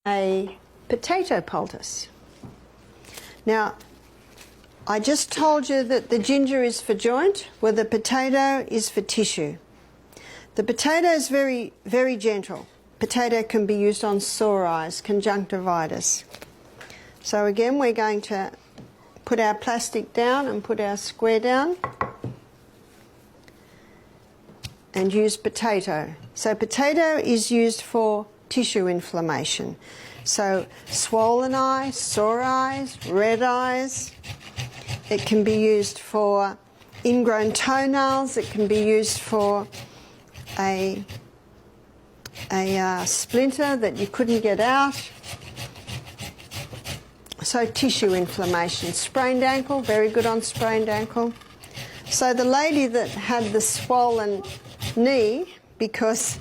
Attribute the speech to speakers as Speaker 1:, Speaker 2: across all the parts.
Speaker 1: a potato poultice. Now, I just told you that the ginger is for joint, well the potato is for tissue. The potato is very, very gentle. Potato can be used on sore eyes, conjunctivitis. So again, we're going to put our plastic down and put our square down and use potato. So potato is used for tissue inflammation. So swollen eyes, sore eyes, red eyes. It can be used for ingrown toenails. It can be used for a splinter that you couldn't get out. So tissue inflammation. Sprained ankle, very good on sprained ankle. So the lady that had the swollen knee because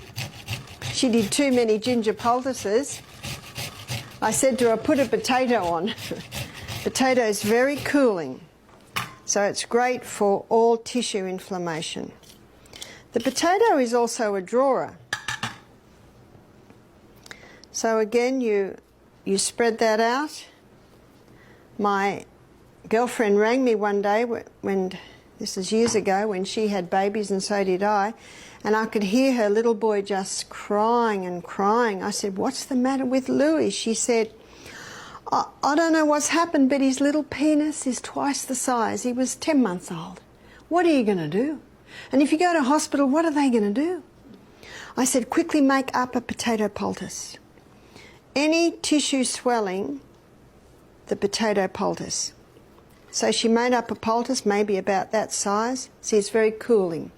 Speaker 1: she did too many ginger poultices, I said to her, put a potato on. Potato is very cooling, so it's great for all tissue inflammation. The potato is also a drawer. So again, you spread that out. My girlfriend rang me one day, when this is years ago, when she had babies and so did I, and I could hear her little boy just crying and crying. I said, what's the matter with Louis? She said, I don't know what's happened, but his little penis is twice the size. He was 10 months old. What are you going to do? And if you go to hospital, what are they going to do? I said, quickly make up a potato poultice. Any tissue swelling, the potato poultice. So she made up a poultice, maybe about that size. See, it's very cooling.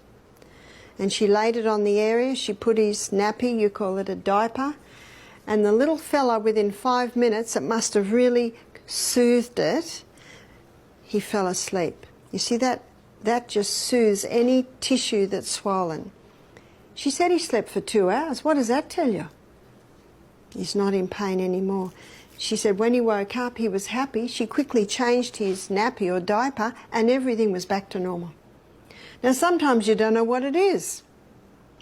Speaker 1: And she laid it on the area. She put his nappy, you call it a diaper. And the little fella, within 5 minutes, it must have really soothed it, he fell asleep. You see, that just soothes any tissue that's swollen. She said he slept for 2 hours. What does that tell you? He's not in pain anymore. She said when he woke up, he was happy. She quickly changed his nappy or diaper and everything was back to normal. Now, sometimes you don't know what it is.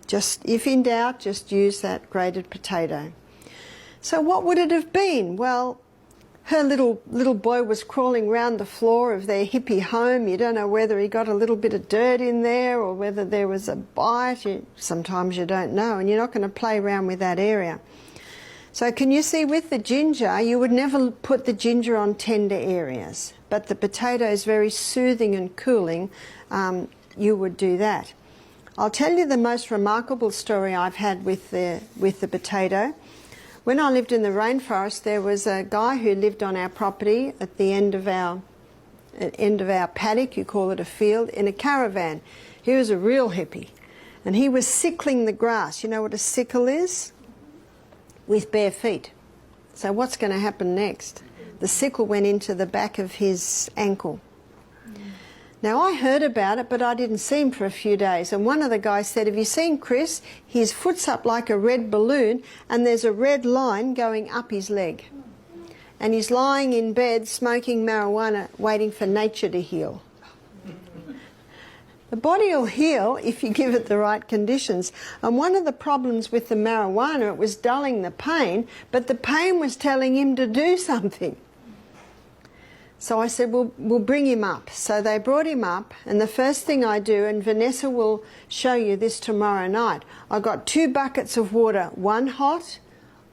Speaker 1: Just, if in doubt, just use that grated potato. So what would it have been? Well, her little boy was crawling round the floor of their hippie home. You don't know whether he got a little bit of dirt in there or whether there was a bite. Sometimes you don't know, and you're not going to play around with that area. So can you see, with the ginger, you would never put the ginger on tender areas, but the potato is very soothing and cooling. You would do that. I'll tell you the most remarkable story I've had with the potato. When I lived in the rainforest, there was a guy who lived on our property at the end of our paddock, you call it a field, in a caravan. He was a real hippie, and he was sickling the grass. You know what a sickle is? With bare feet. So what's going to happen next? The sickle went into the back of his ankle. Now, I heard about it, but I didn't see him for a few days. And one of the guys said, have you seen Chris? His foot's up like a red balloon, and there's a red line going up his leg. And he's lying in bed smoking marijuana, waiting for nature to heal. The body will heal if you give it the right conditions. And one of the problems with the marijuana, it was dulling the pain, but the pain was telling him to do something. So I said, we'll bring him up. So they brought him up, and the first thing I do, and Vanessa will show you this tomorrow night, I got 2 buckets of water, one hot,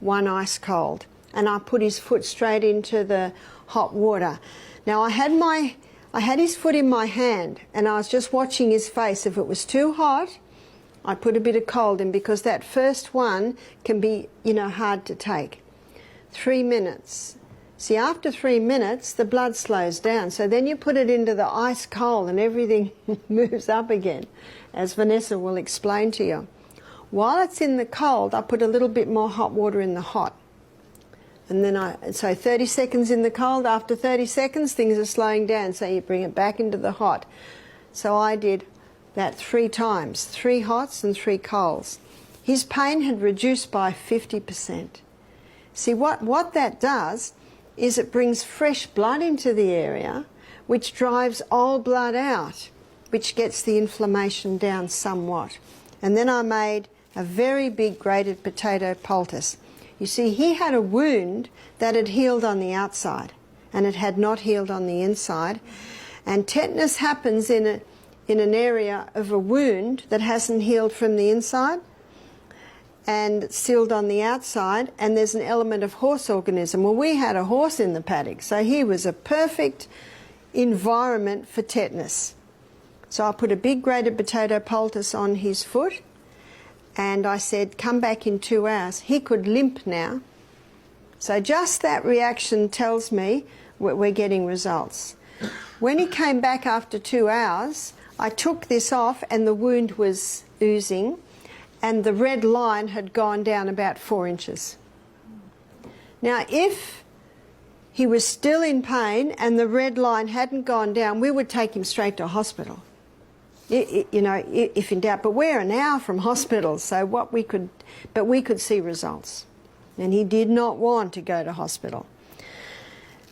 Speaker 1: one ice cold, and I put his foot straight into the hot water. Now I had his foot in my hand, and I was just watching his face. If it was too hot, I put a bit of cold in, because that first one can be, hard to take. 3 minutes. See, after 3 minutes, the blood slows down. So then you put it into the ice cold and everything moves up again, as Vanessa will explain to you. While it's in the cold, I put a little bit more hot water in the hot. And then so 30 seconds in the cold. After 30 seconds, things are slowing down. So you bring it back into the hot. So I did that 3 times, 3 hots and 3 colds. His pain had reduced by 50%. See, what that does is it brings fresh blood into the area, which drives old blood out, which gets the inflammation down somewhat. And then I made a very big grated potato poultice. You see, he had a wound that had healed on the outside and it had not healed on the inside. And tetanus happens in an area of a wound that hasn't healed from the inside and sealed on the outside, and there's an element of horse organism. Well, we had a horse in the paddock, so he was a perfect environment for tetanus. So I put a big grated potato poultice on his foot, and I said, come back in 2 hours. He could limp now. So just that reaction tells me we're getting results. When he came back after 2 hours, I took this off and the wound was oozing, and the red line had gone down about 4 inches. Now, if he was still in pain and the red line hadn't gone down, we would take him straight to hospital. You know, if in doubt. But we're an hour from hospital, so we could see results. And he did not want to go to hospital.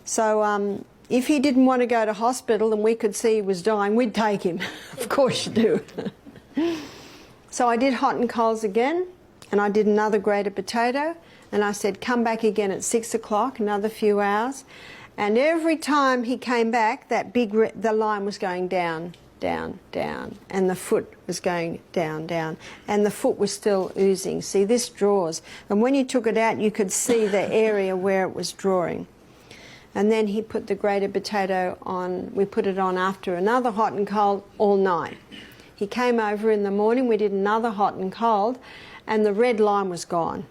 Speaker 1: So if he didn't want to go to hospital and we could see he was dying, we'd take him. Of course you do. So I did hot and colds again, and I did another grated potato, and I said, come back again at 6 o'clock, another few hours. And every time he came back, the line was going down, down, down, and the foot was going down, down, and the foot was still oozing. See, this draws. And when you took it out, you could see the area where it was drawing. And then he put the grated potato on, we put it on after another hot and cold all night. He came over in the morning, we did another hot and cold, and the red line was gone.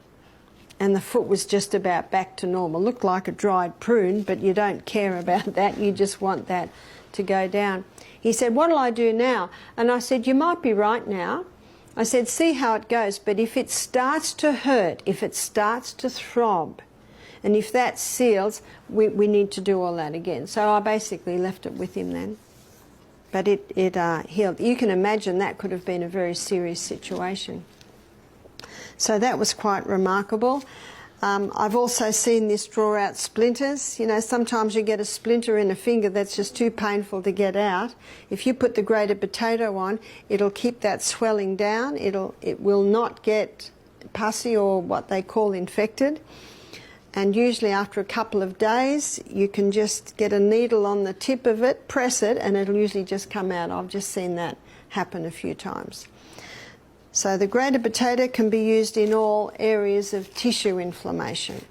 Speaker 1: And the foot was just about back to normal. Looked like a dried prune, but you don't care about that. You just want that to go down. He said, what'll I do now? And I said, you might be right now. I said, see how it goes, but if it starts to hurt, if it starts to throb, and if that seals, we need to do all that again. So I basically left it with him then. But it healed. You can imagine that could have been a very serious situation. So that was quite remarkable. I've also seen this draw out splinters. You know, sometimes you get a splinter in a finger that's just too painful to get out. If you put the grated potato on, it'll keep that swelling down. It will not get pussy or what they call infected. And usually after a couple of days, you can just get a needle on the tip of it, press it, and it'll usually just come out. I've just seen that happen a few times. So the grated potato can be used in all areas of tissue inflammation.